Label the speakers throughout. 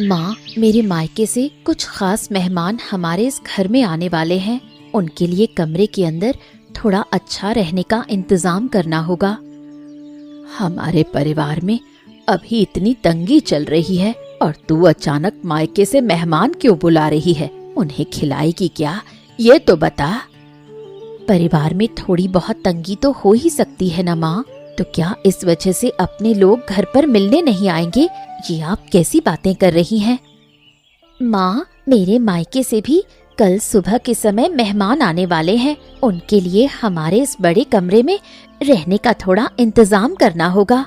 Speaker 1: माँ, मेरे मायके से कुछ खास मेहमान हमारे इस घर में आने वाले हैं। उनके लिए कमरे के अंदर थोड़ा अच्छा रहने का इंतजाम करना होगा। हमारे परिवार में अभी इतनी तंगी चल रही है और तू अचानक मायके से मेहमान क्यों बुला रही है? उन्हें खिलाएगी क्या, ये तो बता। परिवार में थोड़ी बहुत तंगी तो हो ही सकती है ना माँ, तो क्या इस वजह से अपने लोग घर पर मिलने नहीं आएंगे? ये आप कैसी बातें कर रही हैं? माँ, मेरे मायके से भी कल सुबह के समय मेहमान आने वाले हैं। उनके लिए हमारे इस बड़े कमरे में रहने का थोड़ा इंतजाम करना होगा।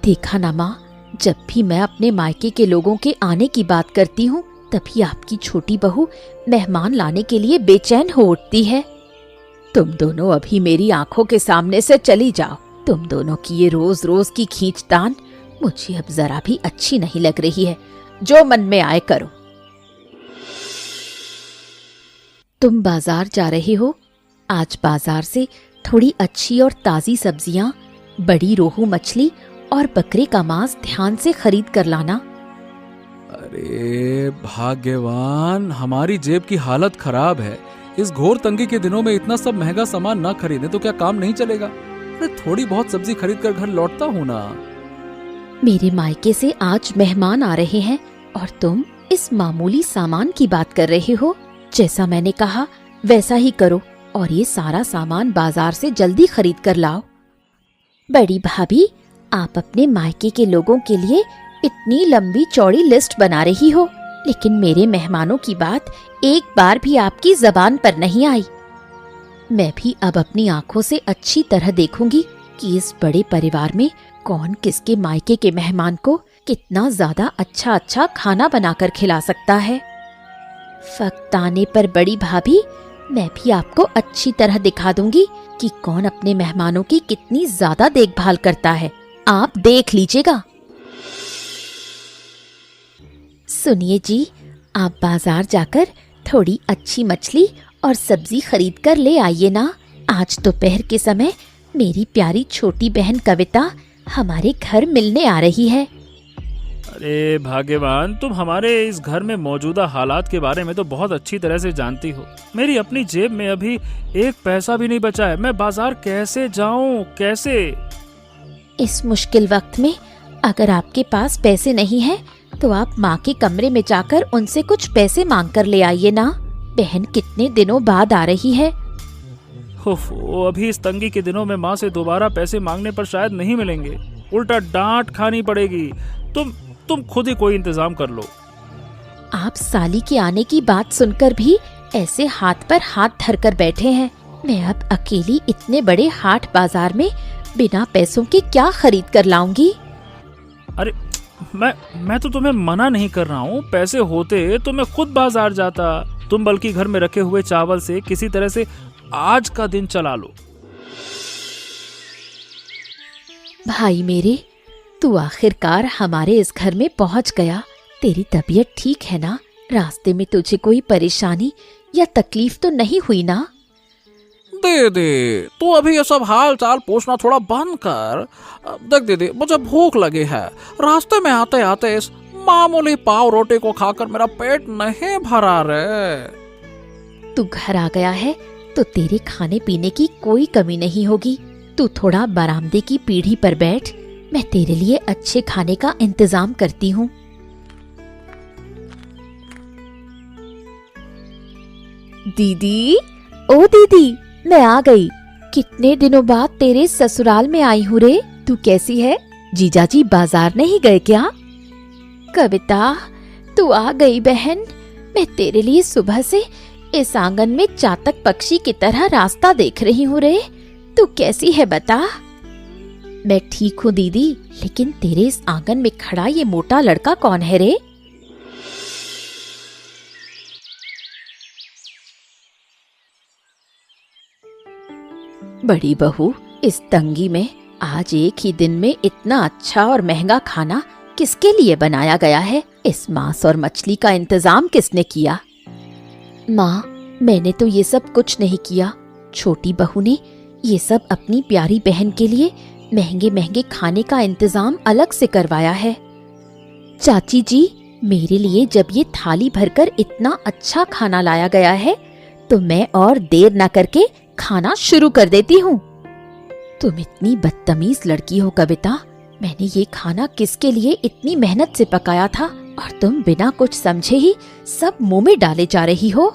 Speaker 1: देखा ना माँ, जब भी मैं अपने मायके के लोगों के आने की बात करती हूँ तभी आपकी छोटी बहू मेहमान लाने के लिए बेचैन हो उठती है। तुम दोनों अभी मेरी आंखों के सामने से चली जाओ। तुम दोनों की ये रोज रोज की खींचतान मुझे अब जरा भी अच्छी नहीं लग रही है। जो मन में आए करो। तुम बाजार जा रहे हो? आज बाजार से थोड़ी अच्छी और ताजी सब्जियां, बड़ी रोहू मछली और बकरे का मांस ध्यान से खरीद कर लाना।
Speaker 2: अरे भाग्यवान, हमारी जेब की हालत खराब है। इस घोर तंगी के दिनों में इतना सब महंगा सामान ना खरीदे तो क्या काम नहीं चलेगा? अरे थोड़ी बहुत सब्जी खरीद कर घर लौटता हूँ ना।
Speaker 1: मेरे मायके से आज मेहमान आ रहे हैं और तुम इस मामूली सामान की बात कर रहे हो। जैसा मैंने कहा वैसा ही करो और ये सारा सामान बाजार से जल्दी खरीद कर लाओ। बड़ी भाभी, आप अपने मायके के लोगों के लिए इतनी लंबी चौड़ी लिस्ट बना रही हो, लेकिन मेरे मेहमानों की बात एक बार भी आपकी जबान पर नहीं आई। मैं भी अब अपनी आंखों से अच्छी तरह देखूंगी कि इस बड़े परिवार में कौन किसके मायके के मेहमान को कितना ज्यादा अच्छा अच्छा खाना बनाकर खिला सकता है। वक्त आने पर बड़ी भाभी, मैं भी आपको अच्छी तरह दिखा दूंगी कि कौन अपने मेहमानों की कितनी ज्यादा देखभाल करता है। आप देख लीजिएगा। सुनिए जी, आप बाजार जाकर थोड़ी अच्छी मछली और सब्जी खरीद कर ले आइए ना। आज दोपहर के समय मेरी प्यारी छोटी बहन कविता हमारे घर मिलने आ रही है।
Speaker 3: अरे भाग्यवान, तुम हमारे इस घर में मौजूदा हालात के बारे में तो बहुत अच्छी तरह से जानती हो। मेरी अपनी जेब में अभी एक पैसा भी नहीं बचा है। मैं बाजार कैसे जाऊं, कैसे?
Speaker 1: इस मुश्किल वक्त में अगर आपके पास पैसे नहीं हैं, तो आप माँ के कमरे में जाकर उनसे कुछ पैसे मांग कर ले आइए ना। बहन कितने दिनों बाद आ रही है।
Speaker 3: अभी इस तंगी के दिनों में माँ से दोबारा पैसे मांगने पर शायद नहीं मिलेंगे। उल्टा डांट खानी पड़ेगी। तुम खुद ही कोई इंतजाम कर लो।
Speaker 1: आप साली के आने की बात सुनकर भी ऐसे हाथ पर हाथ धरकर बैठे हैं। मैं अब अकेली इतने बड़े हाट बाजार में बिना पैसों के क्या खरीद कर लाऊंगी?
Speaker 3: अरे मैं तो तुम्हें मना नहीं कर रहा हूँ। पैसे होते तो मैं खुद बाजार जाता। तुम बल्कि घर में रखे हुए चावल से किसी तरह से आज का दिन चला लो।
Speaker 1: भाई मेरे, तू आखिरकार हमारे इस घर में पहुंच गया। तेरी तबीयत ठीक है ना? रास्ते में तुझे कोई परेशानी या तकलीफ तो नहीं हुई ना?
Speaker 2: दीदी, तू अभी ये सब हाल चाल पूछना थोड़ा बंद कर। देख दीदी, मुझे भूख लगी है। रास्ते में आते आते इस मामूली पाव रोटी को खाकर मेरा पेट नहीं भरा रे।
Speaker 1: तू घर आ गया है तो तेरे खाने पीने की कोई कमी नहीं होगी। तू थोड़ा बरामदे की पीढ़ी पर बैठ, मैं तेरे लिए अच्छे खाने का इंतजाम करती हूँ। दीदी, ओ दीदी, मैं आ गई। कितने दिनों बाद तेरे ससुराल में आई हूँ रे। तू कैसी है? जीजाजी बाजार नहीं गए क्या? कविता, तू आ गई बहन। मैं तेरे लिए सुबह से इस आंगन में चातक पक्षी की तरह रास्ता देख रही हूँ रे। तू कैसी है बता? मैं ठीक हूँ दीदी, लेकिन तेरे इस आंगन में खड़ा ये मोटा लड़का कौन है रे? बड़ी बहू, इस तंगी में आज एक ही दिन में इतना अच्छा और महंगा खाना किसके लिए बनाया गया है? इस मांस और मछली का इंतजाम किसने किया? माँ, मैंने तो ये सब कुछ नहीं किया। छोटी बहू ने ये सब अपनी प्यारी बहन के लिए महंगे महंगे खाने का इंतजाम अलग से करवाया है। चाची जी, मेरे लिए जब ये थाली भरकर इतना अच्छा खाना लाया गया है तो मैं और देर न करके खाना शुरू कर देती हूँ। तुम इतनी बदतमीज लड़की हो कविता। मैंने ये खाना किसके लिए इतनी मेहनत से पकाया था और तुम बिना कुछ समझे ही सब मुंह में डाले जा रही हो।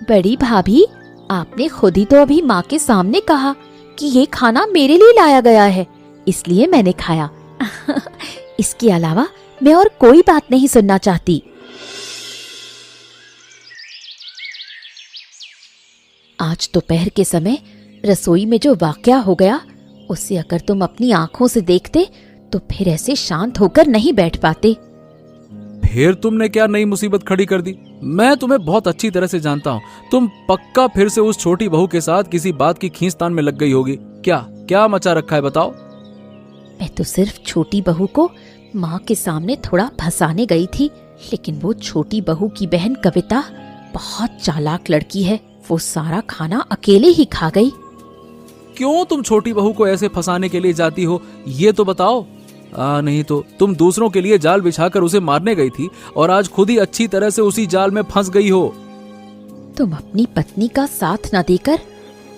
Speaker 1: बड़ी भाभी, आपने खुद ही तो अभी माँ के सामने कहा कि ये खाना मेरे लिए लाया गया है, इसलिए मैंने खाया। इसके अलावा मैं और कोई बात नहीं सुनना चाहती। आज दोपहर के समय रसोई में जो वाकया हो गया, उसे अगर तुम अपनी आंखों से देखते तो फिर ऐसे शांत होकर नहीं बैठ पाते।
Speaker 3: फिर तुमने क्या नई मुसीबत खड़ी कर दी? मैं तुम्हें बहुत अच्छी तरह से जानता हूँ। तुम पक्का फिर से उस छोटी बहू के साथ किसी बात की खींचतान में लग गई होगी। क्या क्या मचा रखा है, बताओ।
Speaker 1: मैं तो सिर्फ छोटी बहू को माँ के सामने थोड़ा फंसाने गई थी, लेकिन वो छोटी बहू की बहन कविता बहुत चालाक लड़की है। वो सारा खाना अकेले ही खा गई।
Speaker 3: क्यों तुम छोटी बहू को ऐसे फंसाने के लिए जाती हो, ये तो बताओ। नहीं तो तुम दूसरों के लिए जाल बिछाकर उसे मारने गई थी और आज खुद ही अच्छी तरह से उसी जाल में फंस गई हो।
Speaker 1: तुम अपनी पत्नी का साथ न देकर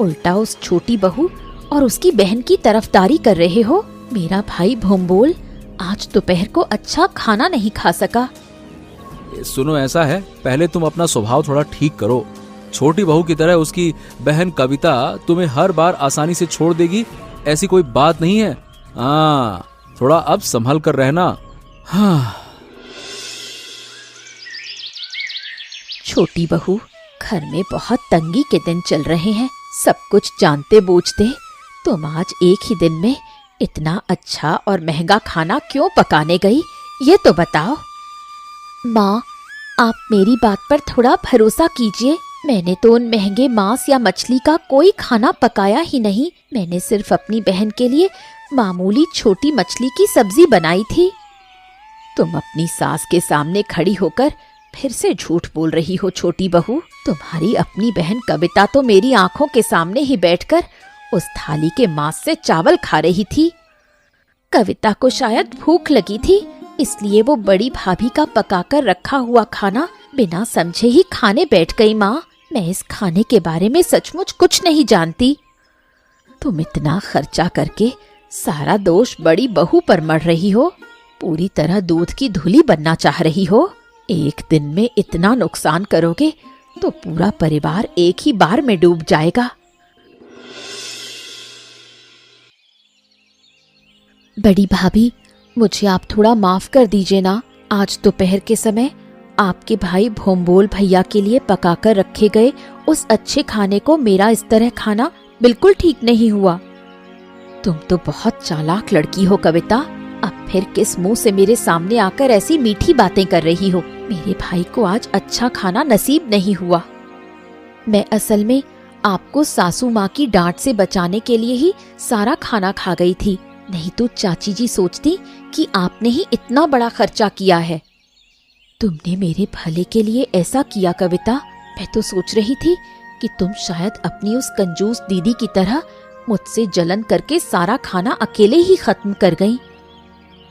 Speaker 1: उल्टा उस छोटी बहू और उसकी बहन की तरफदारी कर रहे हो। मेरा भाई भोंबोल आज दोपहर को अच्छा खाना नहीं खा सका।
Speaker 3: सुनो, ऐसा है, पहले तुम अपना स्वभाव थोड़ा ठीक करो। छोटी बहू की तरह उसकी बहन कविता तुम्हें हर बार आसानी से छोड़ देगी, ऐसी कोई बात नहीं है। थोड़ा अब संभल कर रहना।
Speaker 1: छोटी बहू, घर में बहुत तंगी के दिन चल रहे हैं। सब कुछ जानते बूझते तुम आज एक ही दिन में इतना अच्छा और महंगा खाना क्यों पकाने गई, ये तो बताओ। माँ, आप मेरी बात पर थोड़ा भरोसा कीजिए। मैंने तो उन महंगे मांस या मछली का कोई खाना पकाया ही नहीं। मैंने सिर्फ अपनी बहन के लिए मामूली छोटी मछली की सब्जी बनाई थी। तुम अपनी सास के सामने खड़ी होकर फिर से झूठ बोल रही हो छोटी बहू। तुम्हारी अपनी बहन कविता तो मेरी आंखों के सामने ही बैठकर उस थाली के मांस से चावल खा रही थी। कविता को शायद भूख लगी थी, इसलिए वो बड़ी भाभी का पकाकर रखा हुआ खाना बिना समझे ही खाने बैठ गई। माँ, मैं इस खाने के बारे में सचमुच कुछ नहीं जानती। तुम इतना खर्चा करके सारा दोष बड़ी बहू पर मढ़ रही हो। पूरी तरह दूध की धुली बनना चाह रही हो। एक दिन में इतना नुकसान करोगे तो पूरा परिवार एक ही बार में डूब जाएगा। बड़ी भाभी, मुझे आप थोड़ा माफ कर दीजिए ना। आज दोपहर के समय आपके भाई भोंबोल भैया के लिए पकाकर रखे गए उस अच्छे खाने को मेरा इस तरह खाना बिल्कुल ठीक नहीं हुआ। तुम तो बहुत चालाक लड़की हो कविता। अब फिर किस मुंह से मेरे सामने आकर ऐसी मीठी बातें कर रही हो। मेरे भाई को आज अच्छा खाना नसीब नहीं हुआ। मैं असल में आपको सासू माँ की डांट से बचाने के लिए ही सारा खाना खा गई थी, नहीं तो चाची जी सोचती कि आपने ही इतना बड़ा खर्चा किया है। तुमने मेरे भले के लिए ऐसा किया कविता। मैं तो सोच रही थी कि तुम शायद अपनी उस कंजूस दीदी की तरह मुझसे जलन करके सारा खाना अकेले ही खत्म कर गई।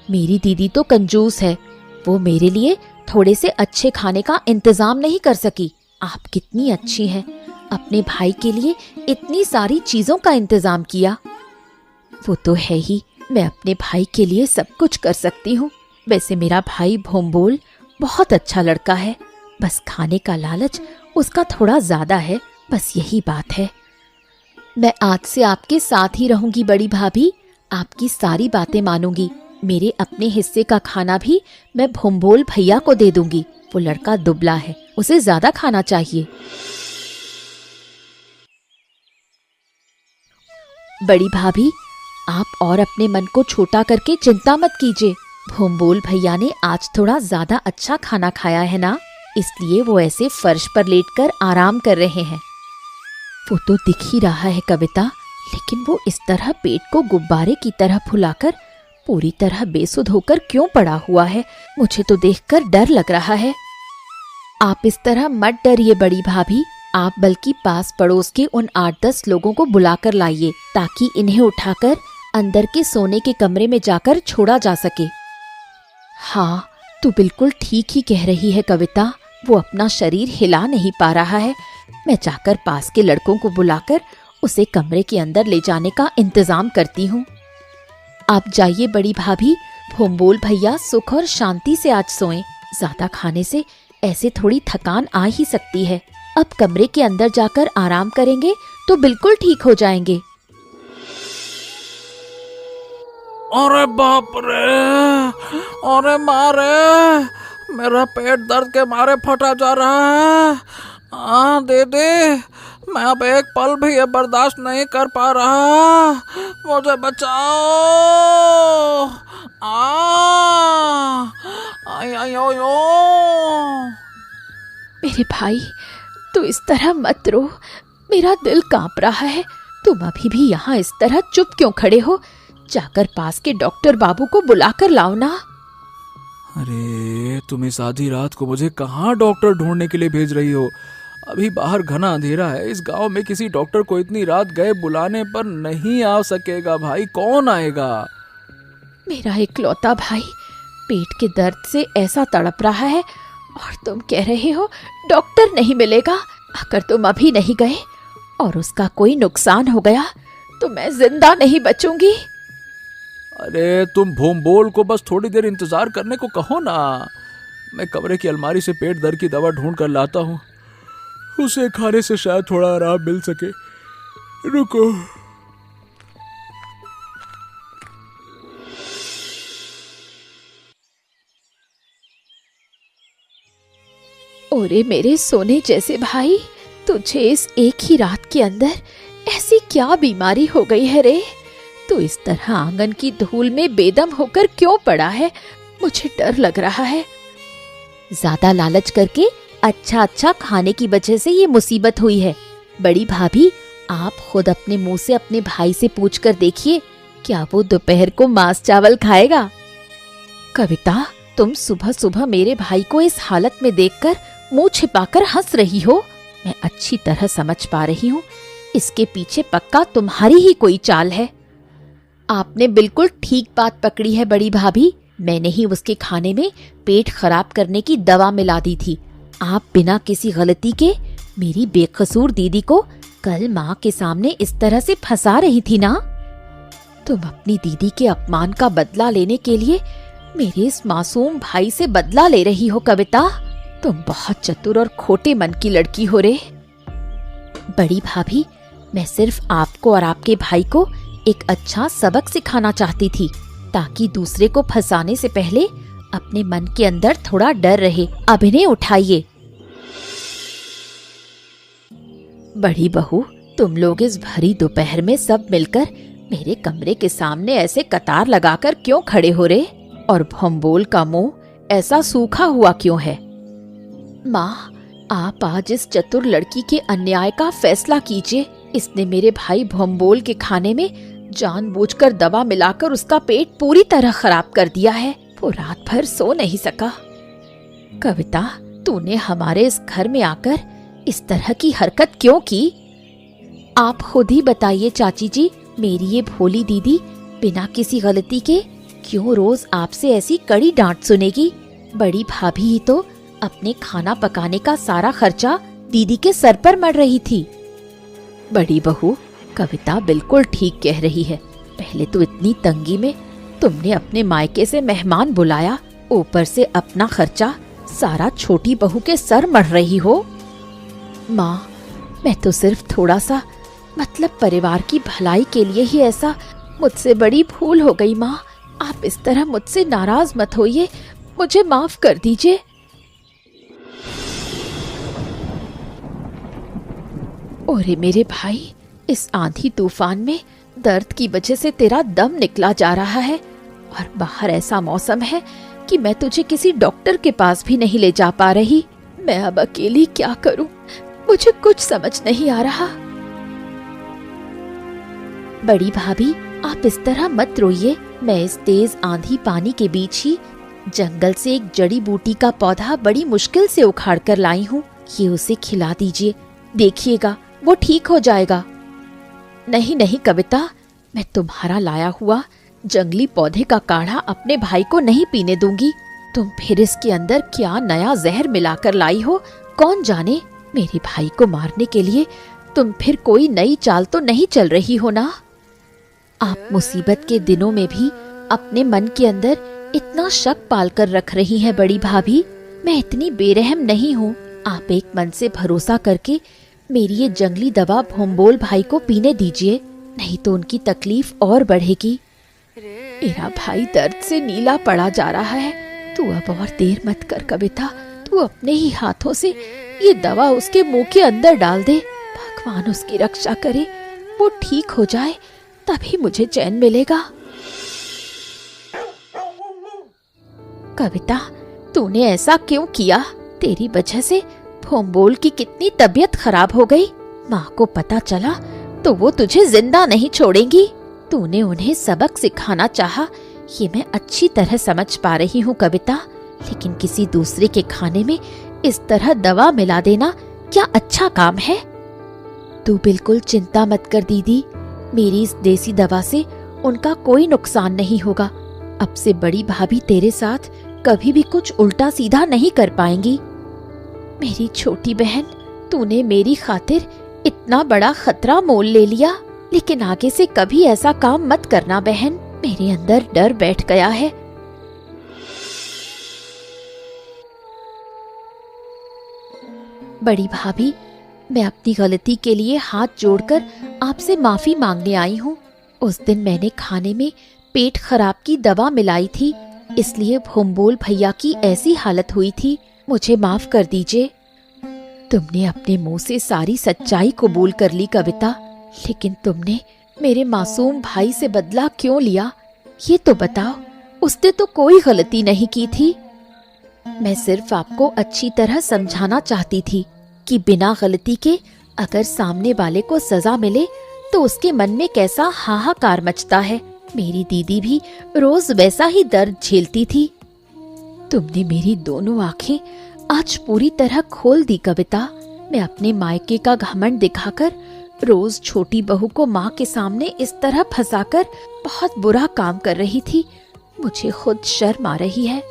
Speaker 1: मेरी दीदी तो कंजूस है, वो मेरे लिए थोड़े से अच्छे खाने का इंतजाम नहीं कर सकी। आप कितनी अच्छी हैं, अपने भाई के लिए इतनी सारी चीजों का इंतजाम किया। वो तो है ही, मैं अपने भाई के लिए सब कुछ कर सकती हूँ। वैसे मेरा भाई भोंबोल बहुत अच्छा लड़का है, बस खाने का लालच उसका थोड़ा ज्यादा है, बस यही बात है। मैं आज से आपके साथ ही रहूंगी बड़ी भाभी, आपकी सारी बातें मानूंगी। मेरे अपने हिस्से का खाना भी मैं भोंबोल भैया को दे दूंगी। वो लड़का दुबला है, उसे ज्यादा खाना चाहिए। बड़ी भाभी, आप और अपने मन को छोटा करके चिंता मत कीजिए। भोंबोल भैया ने आज थोड़ा ज्यादा अच्छा खाना खाया है ना, इसलिए वो ऐसे फर्श पर लेटकर आराम कर रहे हैं। वो तो दिख ही रहा है कविता, लेकिन वो इस तरह पेट को गुब्बारे की तरह फुलाकर पूरी तरह बेसुध होकर क्यों पड़ा हुआ है? मुझे तो देखकर डर लग रहा है। आप इस तरह मत डरिए बड़ी भाभी, आप बल्कि पास पड़ोस के उन 8-10 लोगों को बुलाकर लाइए, ताकि इन्हें उठाकर अंदर के सोने के कमरे में जाकर छोड़ा जा सके। हाँ, तू बिल्कुल ठीक ही कह रही है कविता। वो अपना शरीर हिला नहीं पा रहा है। मैं जाकर पास के लड़कों को बुलाकर उसे कमरे के अंदर ले जाने का इंतजाम करती हूँ। आप जाइए बड़ी भाभी, भोंबोल भैया सुख और शांति से आज सोएं। ज्यादा खाने से ऐसे थोड़ी थकान आ ही सकती है। अब कमरे के अंदर जाकर आराम करेंगे तो बिल्कुल ठीक हो जाएंगे।
Speaker 2: अरे बाप रे, अरे मारे, मेरा पेट दर्द के मारे फटा जा रहा है। दे दे, मैं अब एक पल भी ये बर्दाश्त नहीं कर पा रहा, मुझे बचाओ। आई आई ओ यो।
Speaker 1: मेरे भाई, तू इस तरह मत रो, मेरा दिल कांप रहा है। तुम अभी भी यहाँ इस तरह चुप क्यों खड़े हो? जाकर पास के डॉक्टर बाबू को बुलाकर लाओ ना।
Speaker 3: अरे तुम इस आधी रात को मुझे कहाँ डॉक्टर ढूंढने के लिए भेज रही हो? अभी बाहर घना अंधेरा है। इस गांव में किसी डॉक्टर को इतनी रात गए बुलाने पर नहीं आ सकेगा भाई। कौन आएगा?
Speaker 1: मेरा इकलौता भाई पेट के दर्द से ऐसा तड़प रहा है और तुम कह रहे हो डॉक्टर नहीं मिलेगा। अगर तुम अभी नहीं गए और उसका कोई नुकसान हो गया तो मैं जिंदा नहीं बचूंगी।
Speaker 3: अरे तुम भोंबोल को बस थोड़ी देर इंतजार करने को कहो ना। मैं कमरे की अलमारी से पेट दर्द की दवा ढूंढ कर लाता हूँ। उसे खाने से शायद थोड़ा आराम मिल सके। रुको।
Speaker 1: ओरे मेरे सोने जैसे भाई, तुझे इस एक ही रात के अंदर ऐसी क्या बीमारी हो गई है रे? तू इस तरह आंगन की धूल में बेदम होकर क्यों पड़ा है? मुझे डर लग रहा है। ज्यादा लालच करके अच्छा अच्छा खाने की वजह से ये मुसीबत हुई है। बड़ी भाभी, आप खुद अपने मुंह से अपने भाई से पूछ कर देखिए, क्या वो दोपहर को मांस चावल खाएगा? कविता, तुम सुबह सुबह मेरे भाई को इस हालत में देखकर मुंह छिपाकर हंस रही हो। मैं अच्छी तरह समझ पा रही हूँ, इसके पीछे पक्का तुम्हारी ही कोई चाल है। आपने बिल्कुल ठीक बात पकड़ी है बड़ी भाभी। मैंने ही उसके खाने में पेट खराब करने की दवा मिला दी थी। आप बिना किसी गलती के मेरी बेकसूर दीदी को कल माँ के सामने इस तरह से फंसा रही थी ना। तुम अपनी दीदी के अपमान का बदला लेने के लिए मेरे इस मासूम भाई से बदला ले रही हो कविता। तुम बहुत चतुर और खोटे मन की लड़की हो रे। बड़ी भाभी, मैं सिर्फ आपको और आपके भाई को एक अच्छा सबक सिखाना चाहती थी, ताकि दूसरे को फंसाने से पहले अपने मन के अंदर थोड़ा डर रहे। अभिनय उठाइए। बड़ी बहू, तुम लोग इस भरी दोपहर में सब मिलकर मेरे कमरे के सामने ऐसे कतार लगाकर क्यों खड़े हो रे? और भोंबोल का मुंह ऐसा सूखा हुआ क्यों है? माँ, आप आज इस चतुर लड़की के अन्याय का फैसला कीजिए। इसने मेरे भाई भोंबोल के खाने में जानबूझकर दवा मिलाकर उसका पेट पूरी तरह खराब कर दिया है। वो रात भर सो नहीं सका। कविता, तूने हमारे इस घर में आकर इस तरह की हरकत क्यों की? आप खुद ही बताइए चाची जी। मेरी ये भोली दीदी बिना किसी गलती के क्यों रोज आपसे ऐसी कड़ी डांट सुनेगी? बड़ी भाभी ही तो अपने खाना पकाने का सारा खर्चा दीदी के सर पर मर रही थी। बड़ी बहू, कविता बिल्कुल ठीक कह रही है। पहले तो इतनी तंगी में तुमने अपने मायके से मेहमान बुलाया, ऊपर से अपना खर्चा सारा छोटी बहू के सर मर रही हो। माँ, मैं तो सिर्फ थोड़ा सा मतलब परिवार की भलाई के लिए ही ऐसा, मुझसे बड़ी भूल हो गई माँ। आप इस तरह मुझसे नाराज मत होइए, मुझे माफ कर दीजिए। ओरे मेरे भाई, इस आंधी तूफान में दर्द की वजह से तेरा दम निकला जा रहा है और बाहर ऐसा मौसम है कि मैं तुझे किसी डॉक्टर के पास भी नहीं ले जा पा रही। मैं अब अकेली क्या करूं? मुझे कुछ समझ नहीं आ रहा। बड़ी भाभी, आप इस तरह मत रोइए। मैं इस तेज आंधी पानी के बीच ही जंगल से एक जड़ी बूटी का पौधा बड़ी मुश्किल से उखाड़ कर लाई हूँ। ये उसे खिला दीजिए, देखिएगा वो ठीक हो जाएगा। नहीं नहीं कविता, मैं तुम्हारा लाया हुआ जंगली पौधे का काढ़ा अपने भाई को नहीं पीने दूंगी। तुम फिर इसके अंदर क्या नया जहर मिलाकर लाई हो, कौन जाने। मेरे भाई को मारने के लिए तुम फिर कोई नई चाल तो नहीं चल रही हो ना। आप मुसीबत के दिनों में भी अपने मन के अंदर इतना शक पालकर रख रही हैं बड़ी भाभी। मैं इतनी बेरहम नहीं हूँ। आप एक मन से भरोसा करके मेरी ये जंगली दवा भोंबोल भाई को पीने दीजिए, नहीं तो उनकी तकलीफ और बढ़ेगी। मेरा भाई दर्द से नीला पड़ा जा रहा है। तू अब और देर मत कर कविता, तू अपने ही हाथों से ये दवा उसके मुंह के अंदर डाल दे। भगवान उसकी रक्षा करे, वो ठीक हो जाए तभी मुझे चैन मिलेगा। कविता, तूने ऐसा क्यों किया? तेरी वजह से भोंबोल की कितनी तबीयत खराब हो गई। माँ को पता चला तो वो तुझे जिंदा नहीं छोड़ेंगी। तूने उन्हें सबक सिखाना चाहा, ये मैं अच्छी तरह समझ पा रही हूँ कविता, लेकिन किसी दूसरे के खाने में इस तरह दवा मिला देना क्या अच्छा काम है? तू बिल्कुल चिंता मत कर दीदी, मेरी इस देसी दवा से उनका कोई नुकसान नहीं होगा। अब से बड़ी भाभी तेरे साथ कभी भी कुछ उल्टा सीधा नहीं कर पाएंगी। मेरी छोटी बहन, तूने मेरी खातिर इतना बड़ा खतरा मोल ले लिया, लेकिन आगे से कभी ऐसा काम मत करना बहन। मेरे अंदर डर बैठ गया है। बड़ी भाभी, मैं अपनी गलती के लिए हाथ जोड़कर आपसे माफी मांगने आई हूँ। उस दिन मैंने खाने में पेट खराब की दवा मिलाई थी, इसलिए भोंबोल भैया की ऐसी हालत हुई थी। मुझे माफ कर दीजिए। तुमने अपने मुंह से सारी सच्चाई कबूल कर ली कविता, लेकिन तुमने मेरे मासूम भाई से बदला क्यों लिया, ये तो बताओ। उसने तो कोई गलती नहीं की थी। मैं सिर्फ आपको अच्छी तरह समझाना चाहती थी कि बिना गलती के अगर सामने वाले को सजा मिले तो उसके मन में कैसा हाहाकार मचता है। मेरी दीदी भी रोज वैसा ही दर्द झेलती थी। तुमने मेरी दोनों आंखें आज पूरी तरह खोल दी कविता। मैं अपने मायके का घमंड दिखाकर रोज छोटी बहू को माँ के सामने इस तरह फंसाकर बहुत बुरा काम कर रही थी। मुझे खुद शर्म आ रही है।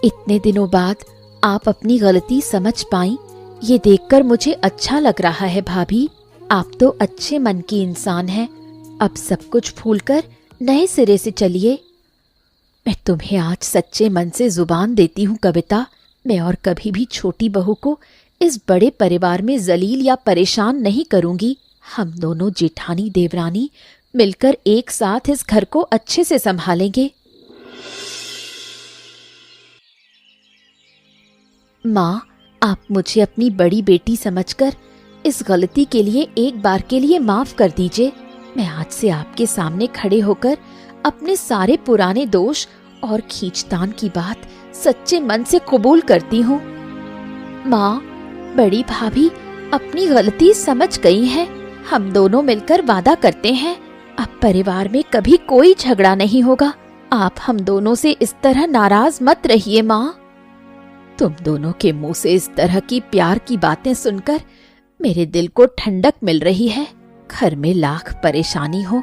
Speaker 1: इतने दिनों बाद आप अपनी गलती समझ पाई, ये देखकर मुझे अच्छा लग रहा है भाभी। आप तो अच्छे मन की इंसान हैं। अब सब कुछ भूलकर नए सिरे से चलिए। मैं तुम्हें आज सच्चे मन से जुबान देती हूँ कविता, मैं और कभी भी छोटी बहू को इस बड़े परिवार में जलील या परेशान नहीं करूंगी। हम दोनों जेठानी देवरानी मिलकर एक साथ इस घर को अच्छे से संभालेंगे। माँ, आप मुझे अपनी बड़ी बेटी समझकर इस गलती के लिए एक बार के लिए माफ कर दीजिए। मैं आज से आपके सामने खड़े होकर अपने सारे पुराने दोष और खींचतान की बात सच्चे मन से कबूल करती हूँ। माँ, बड़ी भाभी अपनी गलती समझ गई हैं। हम दोनों मिलकर वादा करते हैं, अब परिवार में कभी कोई झगड़ा नहीं होगा। आप हम दोनों से इस तरह नाराज मत रहिए माँ। तुम दोनों के मुंह से इस तरह की प्यार की बातें सुनकर मेरे दिल को ठंडक मिल रही है। घर में लाख परेशानी हो,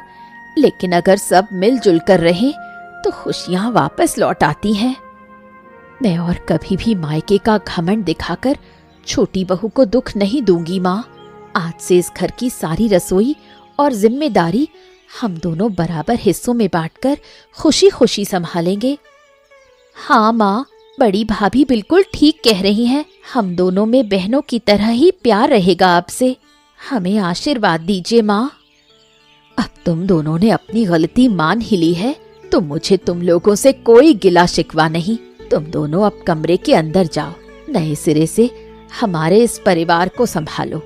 Speaker 1: लेकिन अगर सब मिलजुल कर रहे तो खुशियां वापस लौट आती हैं। मैं और कभी भी मायके का घमंड दिखाकर छोटी बहू को दुख नहीं दूंगी माँ। आज से इस घर की सारी रसोई और जिम्मेदारी हम दोनों बराबर हिस्सों में बांटकर खुशी खुशी संभालेंगे। हाँ माँ, बड़ी भाभी बिल्कुल ठीक कह रही हैं। हम दोनों में बहनों की तरह ही प्यार रहेगा अब से। हमें आशीर्वाद दीजिए माँ। अब तुम दोनों ने अपनी गलती मान ही ली है तो मुझे तुम लोगों से कोई गिला शिकवा नहीं। तुम दोनों अब कमरे के अंदर जाओ, नए सिरे से हमारे इस परिवार को संभालो।